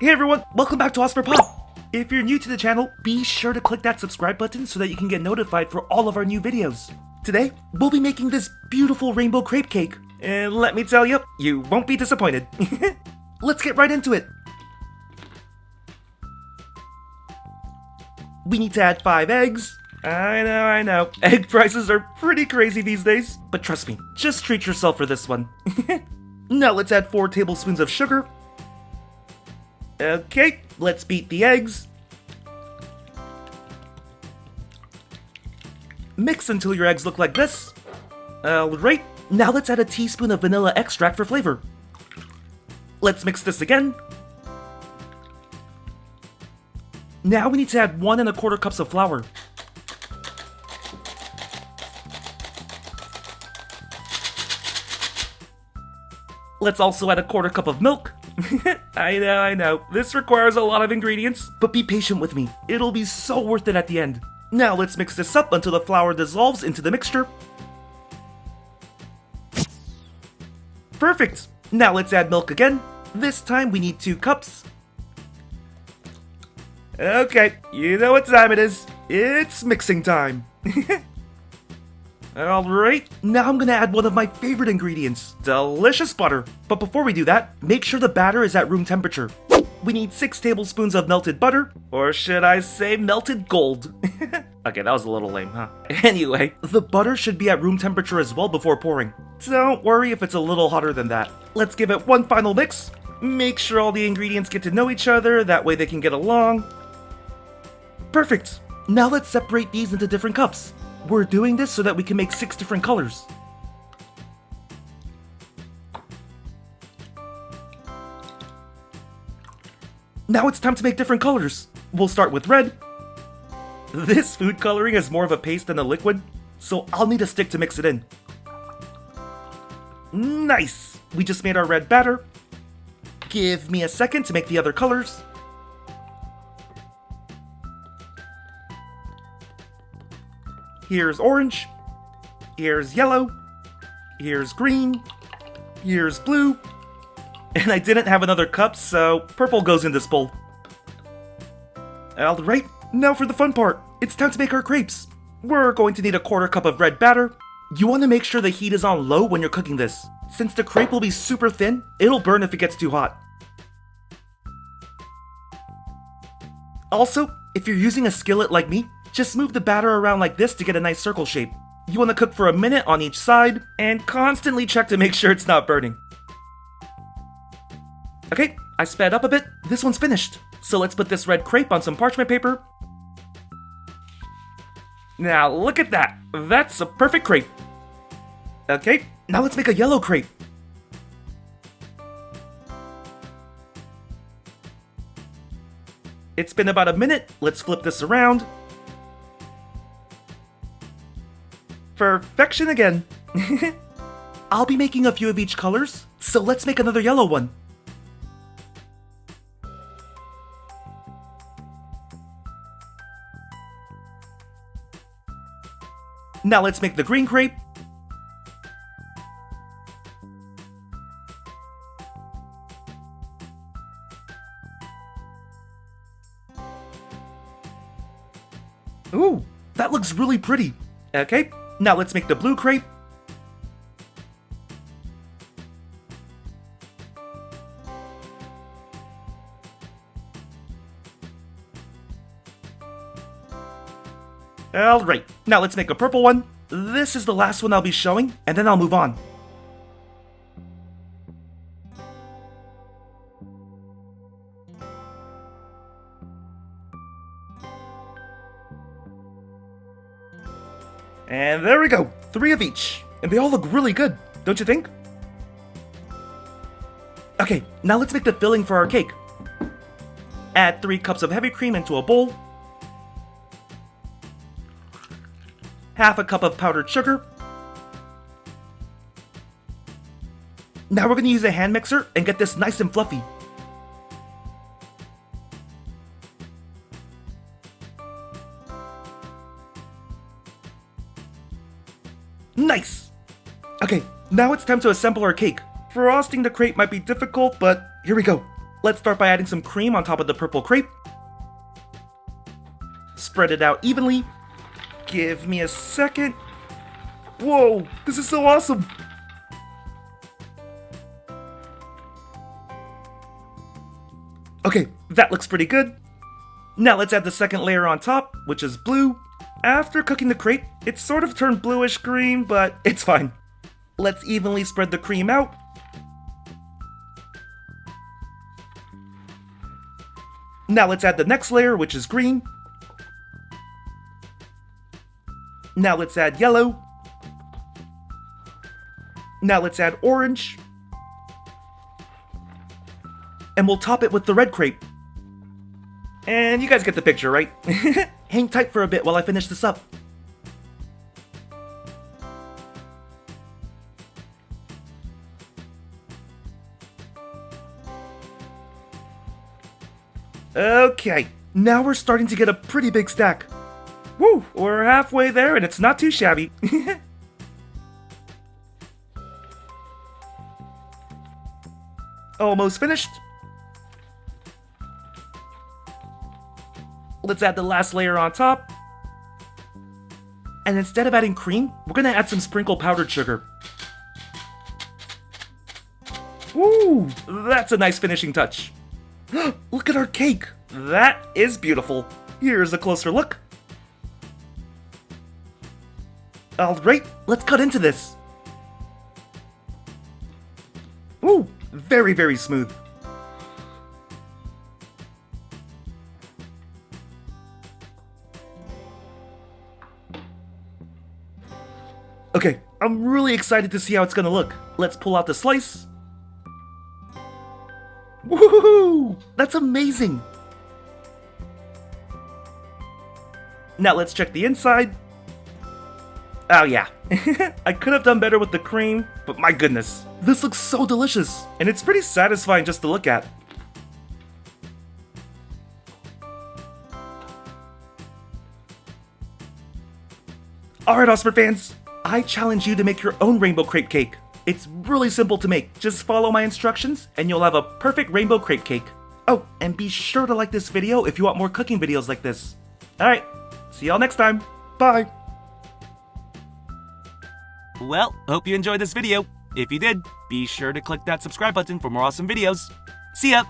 Hey everyone, welcome back to AWESMR Pop! If you're new to the channel, be sure to click that subscribe button so that you can get notified for all of our new videos. Today, we'll be making this beautiful rainbow crepe cake. And let me tell you, you won't be disappointed. Let's get right into it. We need to add 5 eggs. I know. Egg prices are pretty crazy these days. But trust me, just treat yourself for this one. Now let's add 4 tablespoons of sugar. Okay, let's beat the eggs. Mix until your eggs look like this. Alright, now let's add a teaspoon of vanilla extract for flavor. Let's mix this again. Now we need to add 1 1/4 cups of flour. Let's also add 1/4 cup of milk. I know, this requires a lot of ingredients, but be patient with me. It'll be so worth it at the end. Now let's mix this up until the flour dissolves into the mixture. Perfect! Now let's add milk again. This time we need 2 cups. Okay, you know what time it is. It's mixing time. Alright, now I'm gonna add one of my favorite ingredients, delicious butter. But before we do that, make sure the batter is at room temperature. We need 6 tablespoons of melted butter, or should I say melted gold. Okay, that was a little lame, huh? Anyway, the butter should be at room temperature as well before pouring. Don't worry if it's a little hotter than that. Let's give it one final mix. Make sure all the ingredients get to know each other, that way they can get along. Perfect! Now let's separate these into different cups. We're doing this so that we can make 6 different colors. Now it's time to make different colors. We'll start with red. This food coloring is more of a paste than a liquid, so I'll need a stick to mix it in. Nice! We just made our red batter. Give me a second to make the other colors. Here's orange, here's yellow, here's green, here's blue, and I didn't have another cup, so purple goes in this bowl. Alright, now for the fun part. It's time to make our crepes. We're going to need 1/4 cup of red batter. You want to make sure the heat is on low when you're cooking this. Since the crepe will be super thin, it'll burn if it gets too hot. Also, if you're using a skillet like me, just move the batter around like this to get a nice circle shape. You want to cook for a minute on each side, and constantly check to make sure it's not burning. Okay, I sped up a bit. This one's finished. So let's put this red crepe on some parchment paper. Now look at that. That's a perfect crepe. Okay, now let's make a yellow crepe. It's been about a minute. Let's flip this around. Perfection again. I'll be making a few of each colors, so let's make another yellow one. Now let's make the green crepe. Ooh, that looks really pretty. Okay. Now let's make the blue crepe. Alright, now let's make a purple one. This is the last one I'll be showing, and then I'll move on. And there we go, 3 of each. And they all look really good, don't you think? Okay, now let's make the filling for our cake. Add 3 cups of heavy cream into a bowl. Half a cup of powdered sugar. Now we're going to use a hand mixer and get this nice and fluffy. Nice! Okay, now it's time to assemble our cake. Frosting the crepe might be difficult, but here we go. Let's start by adding some cream on top of the purple crepe. Spread it out evenly. Give me a second. Whoa, this is so awesome! Okay, that looks pretty good. Now let's add the second layer on top, which is blue. After cooking the crepe, it's sort of turned bluish green, but it's fine. Let's evenly spread the cream out. Now let's add the next layer, which is green. Now let's add yellow. Now let's add orange. And we'll top it with the red crepe. And you guys get the picture, right? Hang tight for a bit while I finish this up. Okay, now we're starting to get a pretty big stack. Woo, we're halfway there and it's not too shabby. Almost finished. Let's add the last layer on top. And instead of adding cream, we're gonna add some sprinkled powdered sugar. Woo, that's a nice finishing touch. Look at our cake! That is beautiful. Here's a closer look. Alright, let's cut into this. Ooh, very, very smooth. Okay, I'm really excited to see how it's gonna look. Let's pull out the slice. Woohoo! That's amazing! Now let's check the inside. Oh yeah, I could have done better with the cream, but my goodness, this looks so delicious, and it's pretty satisfying just to look at. Alright, AWESMR fans, I challenge you to make your own rainbow crepe cake. It's really simple to make. Just follow my instructions and you'll have a perfect rainbow crepe cake. Oh, and be sure to like this video if you want more cooking videos like this. Alright, see y'all next time. Bye! Well, hope you enjoyed this video. If you did, be sure to click that subscribe button for more awesome videos. See ya!